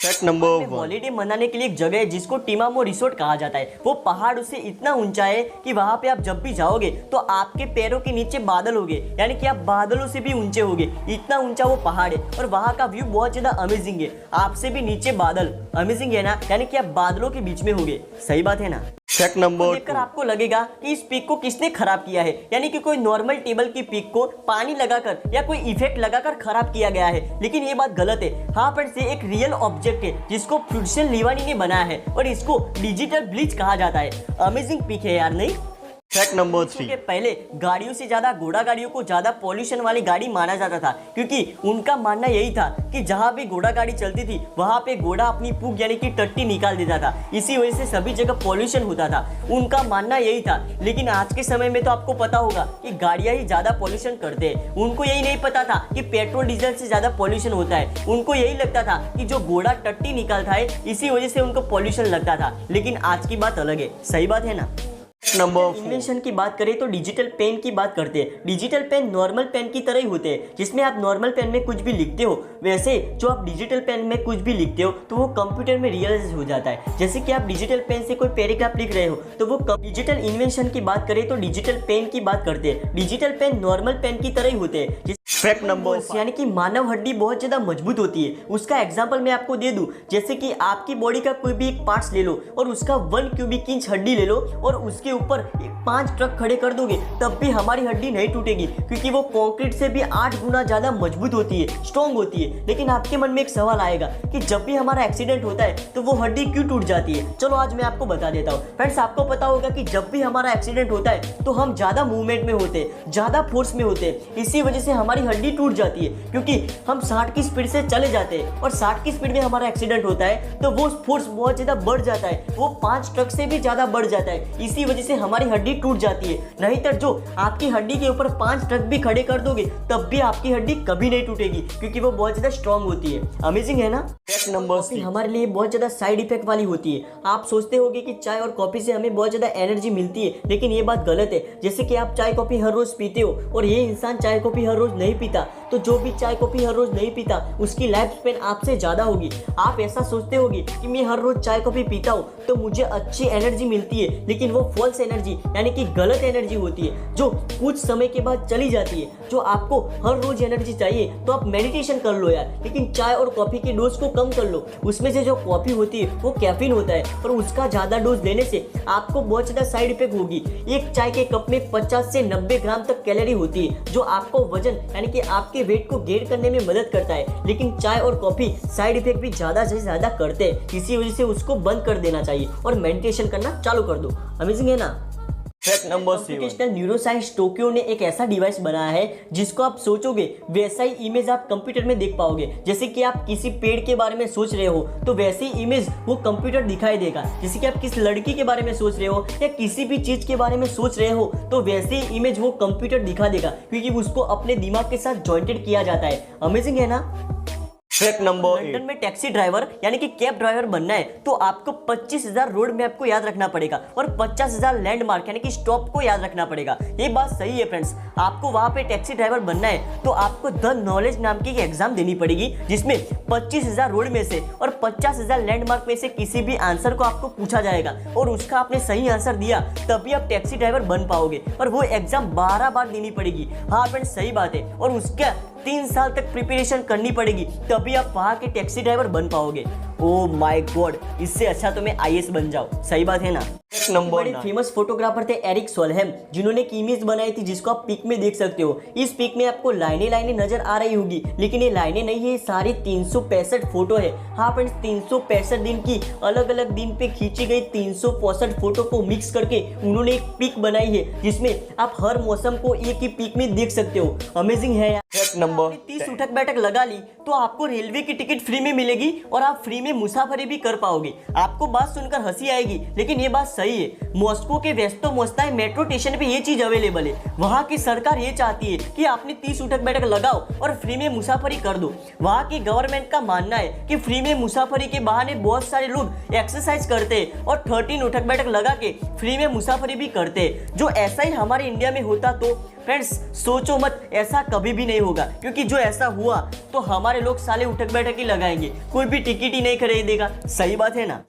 Fact number 1। Holiday मनाने के लिए एक जगह है जिसको टिमामो रिसोर्ट कहा जाता है। वो पहाड़ उससे इतना ऊंचा है कि वहां पे आप जब भी जाओगे तो आपके पैरों के नीचे बादल होंगे, यानी कि आप बादलों से भी ऊंचे होगे, इतना ऊंचा वो पहाड़ है। और वहां का व्यू बहुत ज्यादा अमेजिंग है, आपसे भी नीचे बादल, अमेजिंग है ना, यानी कि आप बादलों के बीच में होगे। सही बात है ना। फैक्ट नंबर देखकर आपको लगेगा कि इस पिक को किसने खराब किया है, यानी कि कोई नॉर्मल टेबल की पिक को पानी लगाकर या कोई इफेक्ट लगाकर खराब किया गया है, लेकिन ये बात गलत है। हाँ फ्रेंड्स, ये एक रियल ऑब्जेक्ट है जिसको फ्यूडसेल लिवानी ने बनाया है और इसको डिजिटल ब्लीच कहा जाता है। अमेजिंग पिक है यार, नहीं। Fact number 3। पहले गाड़ियों से ज्यादा घोड़ा गाड़ियों को ज्यादा पॉल्यूशन वाली गाड़ी माना जाता था, क्योंकि उनका मानना यही था कि जहां भी घोड़ा गाड़ी चलती थी वहां पे घोड़ा अपनी पूंछ यानी कि टट्टी निकाल देता था, इसी वजह से सभी जगह पॉल्यूशन होता था। उनका मानना यही था। लेकिन आज के समय में तो आपको पता होगा कि गाड़ियां ही ज्यादा पॉल्यूशन करते हैं। उनको यही नहीं पता था कि पेट्रोल डीजल से ज्यादा पॉल्यूशन होता है। उनको यही लगता था कि जो घोड़ा टट्टी निकालता है इसी वजह से उनको पॉल्यूशन लगता था। लेकिन आज की बात अलग है। सही बात है ना। नंबर 4। इन्वेंशन की बात करें तो डिजिटल पेन की बात करते हैं। डिजिटल पेन नॉर्मल पेन की तरह ही होते हैं, जिसमें आप नॉर्मल पेन में कुछ भी लिखते हो, वैसे जो आप डिजिटल पेन में कुछ भी लिखते हो तो वो कंप्यूटर में रियलाइज हो जाता है। जैसे कि आप डिजिटल पेन से कोई पैराग्राफ लिख रहे हो तो वो डिजिटल इन्वेंशन की बात करें तो डिजिटल पेन की बात करते हैं। डिजिटल पेन नॉर्मल पेन की तरह ही होते हैं। Fact number 5। यानी कि मानव हड्डी बहुत ज्यादा मजबूत होती है। उसका एग्जांपल मैं आपको दे दूं, जैसे कि आपकी बॉडी का कोई भी एक पार्ट्स ले लो और उसका 1 क्यूबिक इंच हड्डी ले लो और उसके ऊपर 5 ट्रक खड़े कर दोगे तब भी हमारी हड्डी नहीं टूटेगी, क्योंकि वो कंक्रीट से भी 8 गुना ज्यादा मजबूत होती है, स्ट्रॉन्ग होती है। लेकिन आपके मन में एक सवाल आएगा कि जब भी हमारा एक्सीडेंट होता है तो वो हड्डी क्यों टूट जाती है। चलो आज मैं आपको बता देता हूँ। फ्रेंड्स, आपको पता होगा कि जब भी हमारा एक्सीडेंट होता है तो हम ज्यादा मूवमेंट में होते हैं, ज्यादा फोर्स में होते हैं, इसी वजह से हमारी हड्डी टूट जाती है। क्योंकि हम 60 की स्पीड से चले जाते हैं और 60 की स्पीड में हमारा एक्सीडेंट होता है तो वो फोर्स बहुत ज्यादा बढ़ जाता है, वो 5 ट्रक से भी ज्यादा बढ़ जाता है, इसी वजह से हमारी हड्डी टूट जाती है। नहीं तो जो आपकी हड्डी के ऊपर 5 ट्रक भी खड़े कर दोगे तब भी आपकी हड्डी कभी नहीं टूटेगी, क्योंकि वो बहुत ज्यादा स्ट्रांग होती है। अमेजिंग है ना। Fact number 6। हमारे लिए बहुत ज्यादा साइड इफेक्ट वाली होती है। आप सोचते होगे कि चाय और कॉफी से हमें बहुत ज्यादा एनर्जी मिलती है, लेकिन ये बात गलत है। जैसे कि आप चाय कॉफी हर रोज पीते हो और ये इंसान चाय कॉफी हर रोज नहीं पीता, तो जो भी चाय कॉफी हर रोज नहीं पीता उसकी लाइफ स्पेन आपसे ज्यादा होगी। आप ऐसा सोचते होगे कि मैं हर रोज चाय कॉफी पीता हूँ तो मुझे अच्छी एनर्जी मिलती है, लेकिन वो फॉल्स एनर्जी यानी कि गलत एनर्जी होती है जो कुछ समय के बाद चली जाती है। जो आपको हर रोज एनर्जी चाहिए तो आप मेडिटेशन कर लो यार, लेकिन चाय और कॉफी की डोज को कम कर लो। उसमें से जो कॉफी होती है वो कैफीन होता है और उसका ज्यादा डोज लेने से आपको बहुत ज्यादा साइड इफेक्ट होगी। एक चाय के कप में 50 से 90 ग्राम तक कैलोरी होती है, जो आपको वजन यानी कि आपके वेट को गेन करने में मदद करता है। लेकिन चाय और कॉफी साइड इफेक्ट भी ज्यादा से ज्यादा करते हैं, इसी वजह से उसको बंद कर देना चाहिए और मेडिटेशन करना चालू कर दो। अमेजिंग है ना। Fact number 7। Computational neuroscience Tokyo ने एक ऐसा डिवाइस बनाया है जिसको आप सोचोगे वैसा ही इमेज आप कंप्यूटर में देख पाओगे। जैसे कि आप किसी पेड़ के बारे में सोच रहे हो तो वैसी इमेज वो कंप्यूटर दिखाई देगा। जैसे कि आप किस लड़की के बारे में सोच रहे हो या किसी भी चीज के बारे में सोच रहे हो तो वैसी इमेज वो कंप्यूटर दिखा देगा, क्योंकि उसको अपने दिमाग के साथ जॉइंटेड किया जाता है। अमेजिंग है ना। Fact number 8। लंदन में टैक्सी ड्राइवर यानी कि कैब ड्राइवर बनना है तो आपको 25,000 रोड मैप को याद रखना पड़ेगा और 50,000 लैंडमार्क यानी कि स्टॉप को याद रखना पड़ेगा। ये बात सही है फ्रेंड्स। आपको वहां पे टैक्सी ड्राइवर बनना है तो आपको द नॉलेज नाम की एग्जाम देनी पड़ेगी, जिसमें 25,000 रोड में से और 50,000 लैंडमार्क में से किसी भी आंसर को आपको पूछा जाएगा और उसका आपने सही आंसर दिया तभी आप टैक्सी ड्राइवर बन पाओगे। और वो एग्जाम 12 बार देनी पड़ेगी। हाँ फ्रेंड्स, सही बात है। और उसका 3 साल तक प्रिपरेशन करनी पड़ेगी तभी आप वहां के टैक्सी ड्राइवर बन पाओगे। ओ माय गॉड, इससे अच्छा तो मैं आईएएस बन जाऊं। सही बात है ना। नंबर 9। फेमस फोटोग्राफर थे एरिक सोलहेम, जिन्होंने एक इमेज बनाई थी जिसको आप पिक में देख सकते हो। इस पिक में आपको लाइनें लाइनें नजर आ रही होगी, लेकिन ये लाइनें नहीं है, सारी 365 फोटो है। हाँ फ्रेंड्स, 365 दिन की अलग अलग दिन पे खींची गई 365 फोटो को मिक्स करके उन्होंने एक पिक बनाई है, जिसमें आप हर मौसम को एक ही पिक में देख सकते हो। अमेजिंग है यार। फैक्ट नंबर 30 उठक बैठक लगा ली तो आपको रेलवे की टिकट फ्री में मिलेगी और आप फ्री में मुसाफरी भी कर पाओगे। आपको बात सुनकर हंसी आएगी, लेकिन ये बात सही है। मॉस्को के वेस्तो मोस्ताई मेट्रो स्टेशन पे ये चीज अवेलेबल है। वहाँ की सरकार ये चाहती है कि आपने 30 उठक बैठक लगाओ और फ्री में मुसाफरी कर दो। वहाँ की गवर्नमेंट का मानना है कि फ्री में मुसाफरी के बहाने बहुत सारे लोग एक्सरसाइज करते हैं और 13 उठक बैठक लगा के फ्री में मुसाफरी भी करते हैं। जो ऐसा ही हमारे इंडिया में होता तो फ्रेंड्स सोचो मत, ऐसा कभी भी नहीं होगा, क्योंकि जो ऐसा हुआ तो हमारे लोग साले उठक बैठक ही लगाएंगे, कोई भी टिकट ही नहीं खरीदेगा। सही बात है ना।